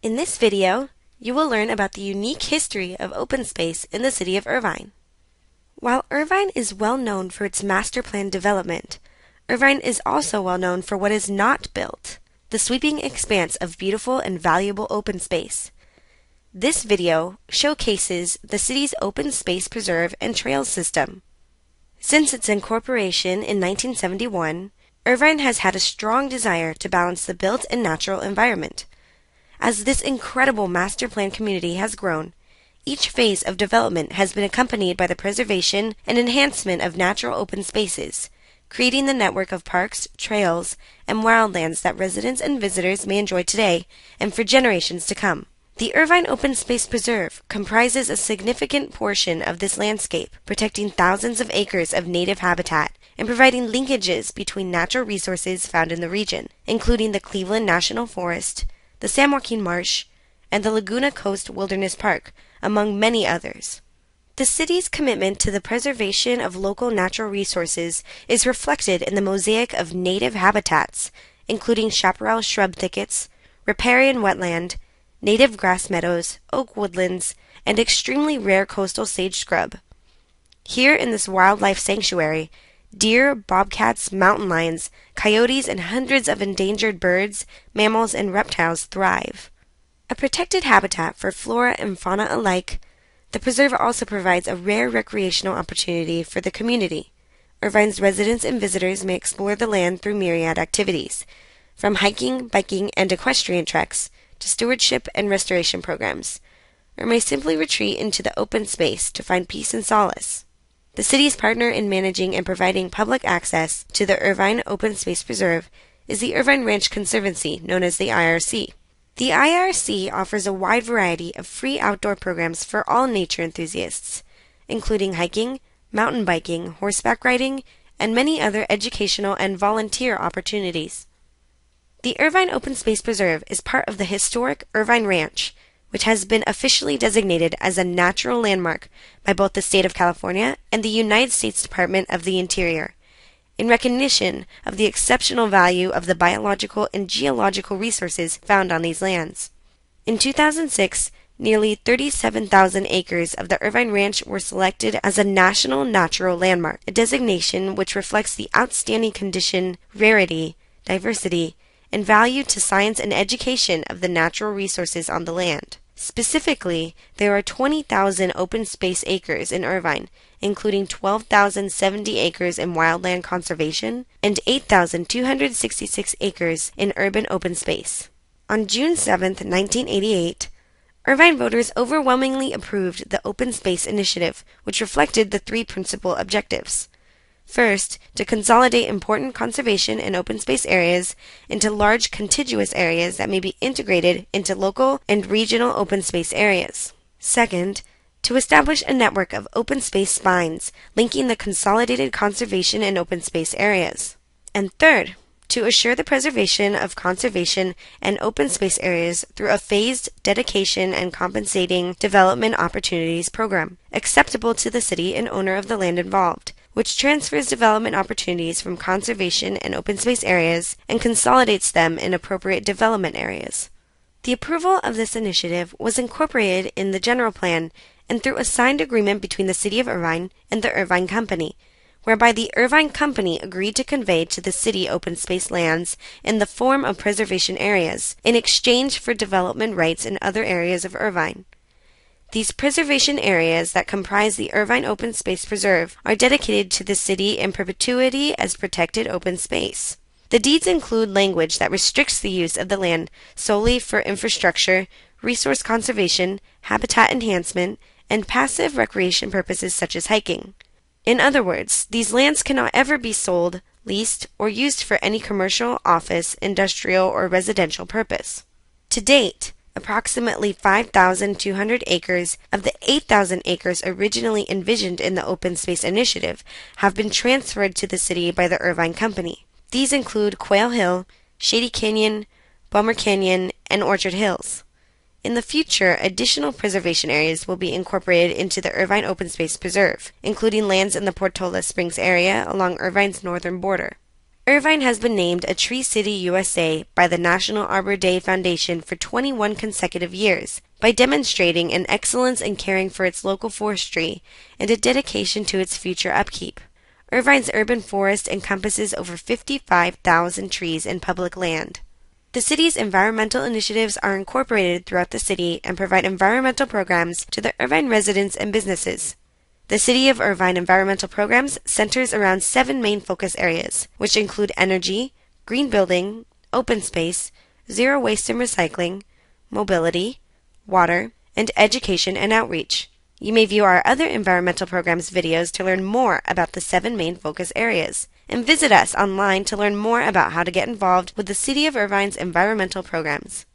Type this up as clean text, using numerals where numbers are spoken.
In this video, you will learn about the unique history of open space in the city of Irvine. While Irvine is well known for its master plan development, Irvine is also well known for what is not built, the sweeping expanse of beautiful and valuable open space. This video showcases the city's open space preserve and trails system. Since its incorporation in 1971, Irvine has had a strong desire to balance the built and natural environment. As this incredible master plan community has grown, each phase of development has been accompanied by the preservation and enhancement of natural open spaces, creating the network of parks, trails, and wildlands that residents and visitors may enjoy today and for generations to come. The Irvine Open Space Preserve comprises a significant portion of this landscape, protecting thousands of acres of native habitat and providing linkages between natural resources found in the region, including the Cleveland National Forest, the San Joaquin Marsh, and the Laguna Coast Wilderness Park, among many others. The city's commitment to the preservation of local natural resources is reflected in the mosaic of native habitats, including chaparral shrub thickets, riparian wetland, native grass meadows, oak woodlands, and extremely rare coastal sage scrub. Here in this wildlife sanctuary, deer, bobcats, mountain lions, coyotes, and hundreds of endangered birds, mammals, and reptiles thrive. A protected habitat for flora and fauna alike, the preserve also provides a rare recreational opportunity for the community. Irvine's residents and visitors may explore the land through myriad activities, from hiking, biking, and equestrian treks to stewardship and restoration programs, or may simply retreat into the open space to find peace and solace. The city's partner in managing and providing public access to the Irvine Open Space Preserve is the Irvine Ranch Conservancy, known as the IRC. The IRC offers a wide variety of free outdoor programs for all nature enthusiasts, including hiking, mountain biking, horseback riding, and many other educational and volunteer opportunities. The Irvine Open Space Preserve is part of the historic Irvine Ranch, which has been officially designated as a natural landmark by both the state of California and the United States Department of the Interior, in recognition of the exceptional value of the biological and geological resources found on these lands. In 2006, nearly 37,000 acres of the Irvine Ranch were selected as a National Natural Landmark, a designation which reflects the outstanding condition, rarity, diversity, and value to science and education of the natural resources on the land. Specifically, there are 20,000 open space acres in Irvine, including 12,070 acres in wildland conservation and 8,266 acres in urban open space. On June 7, 1988, Irvine voters overwhelmingly approved the Open Space Initiative, which reflected the three principal objectives. First, to consolidate important conservation and open space areas into large contiguous areas that may be integrated into local and regional open space areas. Second, to establish a network of open space spines linking the consolidated conservation and open space areas. And third, to assure the preservation of conservation and open space areas through a phased dedication and compensating development opportunities program, acceptable to the city and owner of the land involved, which transfers development opportunities from conservation and open space areas and consolidates them in appropriate development areas. The approval of this initiative was incorporated in the general plan and through a signed agreement between the City of Irvine and the Irvine Company, whereby the Irvine Company agreed to convey to the city open space lands in the form of preservation areas in exchange for development rights in other areas of Irvine. These preservation areas that comprise the Irvine Open Space Preserve are dedicated to the city in perpetuity as protected open space. The deeds include language that restricts the use of the land solely for infrastructure, resource conservation, habitat enhancement, and passive recreation purposes such as hiking. In other words, these lands cannot ever be sold, leased, or used for any commercial, office, industrial, or residential purpose. To date, approximately 5,200 acres of the 8,000 acres originally envisioned in the Open Space Initiative have been transferred to the city by the Irvine Company. These include Quail Hill, Shady Canyon, Bummer Canyon, and Orchard Hills. In the future, additional preservation areas will be incorporated into the Irvine Open Space Preserve, including lands in the Portola Springs area along Irvine's northern border. Irvine has been named a Tree City USA by the National Arbor Day Foundation for 21 consecutive years by demonstrating an excellence in caring for its local forestry and a dedication to its future upkeep. Irvine's urban forest encompasses over 55,000 trees in public land. The city's environmental initiatives are incorporated throughout the city and provide environmental programs to the Irvine residents and businesses. The City of Irvine environmental programs centers around 7 main focus areas, which include energy, green building, open space, zero waste and recycling, mobility, water, and education and outreach. You may view our other environmental programs videos to learn more about the 7 main focus areas, and visit us online to learn more about how to get involved with the City of Irvine's environmental programs.